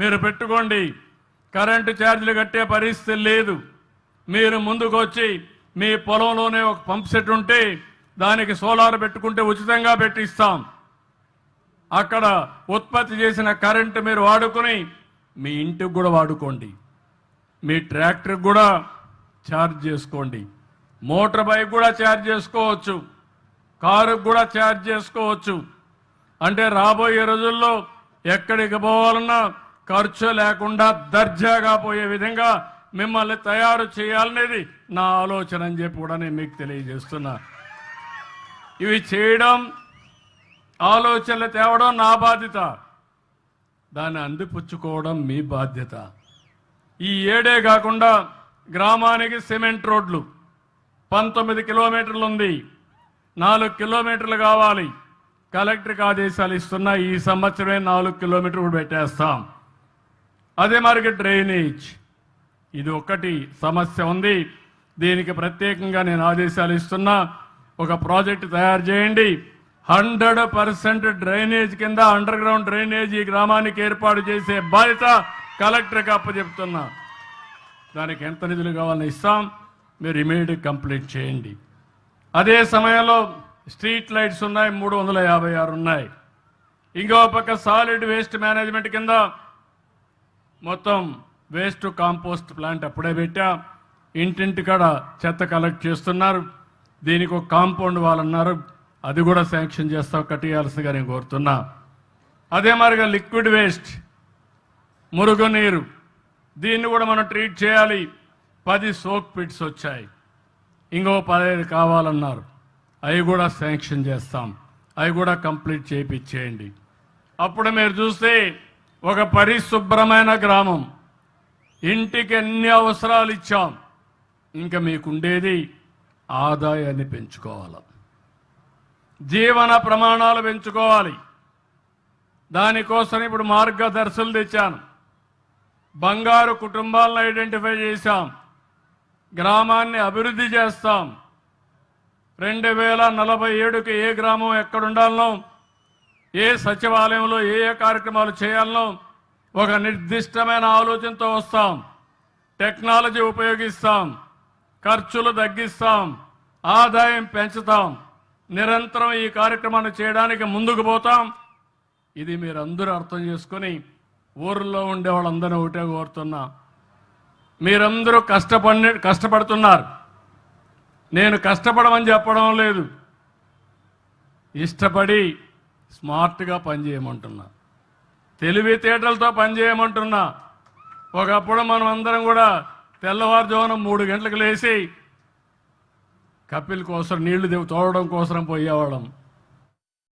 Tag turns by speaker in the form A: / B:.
A: మీరు పెట్టుకోండి. కరెంటు ఛార్జీలు కట్టే పరిస్థితి లేదు. మీరు ముందుకు వచ్చి మీ పొలంలోనే ఒక పంప్ సెట్ ఉంటే దానికి సోలార్ పెట్టుకుంటే ఉచితంగా పెట్టిస్తాం. అక్కడ ఉత్పత్తి చేసిన కరెంటు మీరు వాడుకొని మీ ఇంటికి కూడా వాడుకోండి. మీ ట్రాక్టర్కి కూడా ఛార్జ్ చేసుకోండి. మోటార్ బైక్ కూడా ఛార్జ్ చేసుకోవచ్చు. కారుకు కూడా ఛార్జ్ చేసుకోవచ్చు. అంటే రాబోయే రోజుల్లో ఎక్కడికి పోవాలన్నా ఖర్చు లేకుండా దర్జాగా పోయే విధంగా మిమ్మల్ని తయారు చేయాలనేది నా ఆలోచన అని చెప్పి కూడా నేను మీకు తెలియజేస్తున్నా. ఇవి చేయడం, ఆలోచనలు తేవడం నా బాధ్యత. దాన్ని అందిపుచ్చుకోవడం మీ బాధ్యత. ఈ ఏడే కాకుండా గ్రామానికి సిమెంట్ రోడ్లు 19 కిలోమీటర్లు ఉంది. 4 కిలోమీటర్లు కావాలి. కలెక్టర్కి ఆదేశాలు ఇస్తున్నా. ఈ సంవత్సరమే 4 కిలోమీటర్లు పెట్టేస్తాం. అదే మరికి డ్రైనేజ్, ఇది ఒకటి సమస్య ఉంది. దీనికి ప్రత్యేకంగా నేను ఆదేశాలు ఇస్తున్నా. ఒక ప్రాజెక్టు తయారు చేయండి. 100% డ్రైనేజ్ కింద అండర్ గ్రౌండ్ డ్రైనేజ్ ఈ గ్రామానికి ఏర్పాటు చేసే బాధ్యత కలెక్టర్కి అప్పచెప్తున్నా. దానికి ఎంత నిధులు కావాలని ఇస్తాం. మీరు ఇమీడియట్ కంప్లీట్ చేయండి. అదే సమయంలో స్ట్రీట్ లైట్స్ ఉన్నాయి, 356 ఉన్నాయి. ఇంకో పక్క సాలిడ్ వేస్ట్ మేనేజ్మెంట్ కింద మొత్తం వేస్ట్ కాంపోస్ట్ ప్లాంట్ అప్పుడే పెట్టా. ఇంటింటి కాడ చెత్త కలెక్ట్ చేస్తున్నారు. దీనికి ఒక కాంపౌండ్ వాళ్ళన్నారు, అది కూడా శాంక్షన్ చేస్తాం, కట్టియాల్సిందిగా నేను కోరుతున్నా. అదే మరిగా లిక్విడ్ వేస్ట్, మురుగునీరు, దీన్ని కూడా మనం ట్రీట్ చేయాలి. 10 సోక్ పిట్స్ వచ్చాయి. ఇంకో 15 కావాలన్నారు, అవి కూడా శాంక్షన్ చేస్తాం. అవి కూడా కంప్లీట్ చేయించేయండి. అప్పుడు మీరు చూస్తే ఒక పరిశుభ్రమైన గ్రామం. ఇంటికి ఎన్ని అవసరాలు ఇచ్చాం. ఇంకా మీకుండేది ఆదాయాన్ని పెంచుకోవాలి, జీవన ప్రమాణాలు పెంచుకోవాలి. దానికోసం ఇప్పుడు మార్గదర్శులు తెచ్చాను. బంగారు కుటుంబాలను ఐడెంటిఫై చేశాం. గ్రామాన్ని అభివృద్ధి చేస్తాం. 2047కి ఏ గ్రామం ఎక్కడుండాలనో, ఏ సచివాలయంలో ఏ కార్యక్రమాలు చేయాలనో ఒక నిర్దిష్టమైన ఆలోచనతో వస్తాం. టెక్నాలజీ ఉపయోగిస్తాం, ఖర్చులు తగ్గిస్తాం, ఆదాయం పెంచుతాం. నిరంతరం ఈ కార్యక్రమాన్ని చేయడానికి ముందుకు పోతాం. ఇది మీరందరూ అర్థం చేసుకొని ఊర్లో ఉండే వాళ్ళందరూ ఒకటే కోరుతున్నా. మీరందరూ కష్టపడుతున్నారు. నేను కష్టపడమని చెప్పడం లేదు, ఇష్టపడి స్మార్ట్గా పనిచేయమంటున్నా, తెలివితేటలతో పనిచేయమంటున్నా. ఒకప్పుడు మనం అందరం కూడా తెల్లవారుజామున 3 గంటలకు లేచి కపిల్ కోసం నీళ్లు తోడడం కోసం పోయేవాళ్ళం.